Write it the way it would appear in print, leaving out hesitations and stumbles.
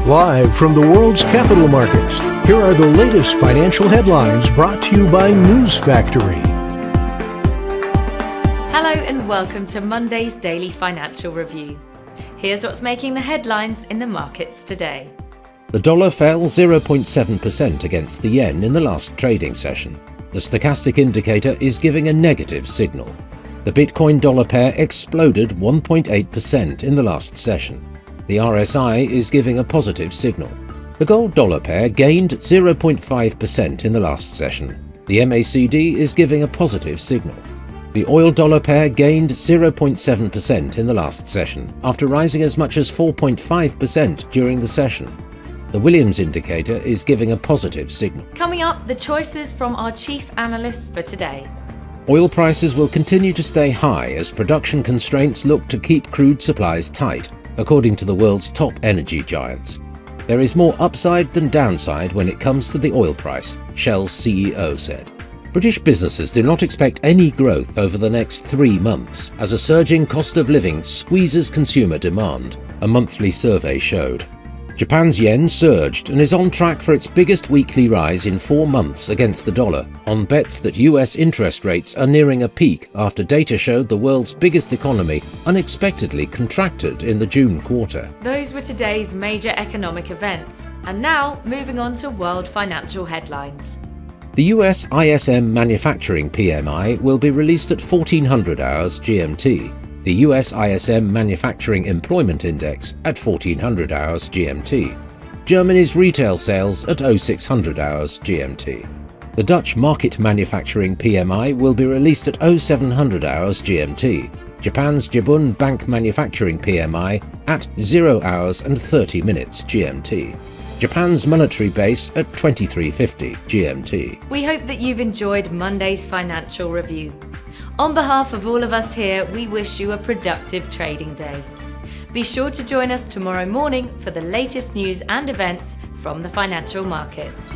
Live from the world's capital markets, here are the latest financial headlines brought to you by News Factory. Hello and welcome to Monday's Daily Financial Review. Here's what's making the headlines in the markets today. The dollar fell 0.7% against the yen in the last trading session. The stochastic indicator is giving a negative signal. The Bitcoin dollar pair exploded 1.8% in the last session. The RSI is giving a positive signal. The gold dollar pair gained 0.5% in the last session. The MACD is giving a positive signal. The oil dollar pair gained 0.7% in the last session, after rising as much as 4.5% during the session. The Williams indicator is giving a positive signal. Coming up, the choices from our chief analysts for today. Oil prices will continue to stay high as production constraints look to keep crude supplies tight, according to the world's top energy giants. There is more upside than downside when it comes to the oil price, Shell's CEO said. British businesses do not expect any growth over the next 3 months as a surging cost of living squeezes consumer demand, a monthly survey showed. Japan's yen surged and is on track for its biggest weekly rise in 4 months against the dollar, on bets that US interest rates are nearing a peak after data showed the world's biggest economy unexpectedly contracted in the June quarter. Those were today's major economic events. And now, moving on to world financial headlines. The US ISM Manufacturing PMI will be released at 1400 hours GMT. The US ISM Manufacturing Employment Index at 1400 hours GMT. Germany's retail sales at 0600 hours GMT. The Dutch Market Manufacturing PMI will be released at 0700 hours GMT. Japan's Jibun Bank Manufacturing PMI at 0 hours and 30 minutes GMT. Japan's monetary base at 2350 GMT. We hope that you've enjoyed Monday's financial review. On behalf of all of us here, we wish you a productive trading day. Be sure to join us tomorrow morning for the latest news and events from the financial markets.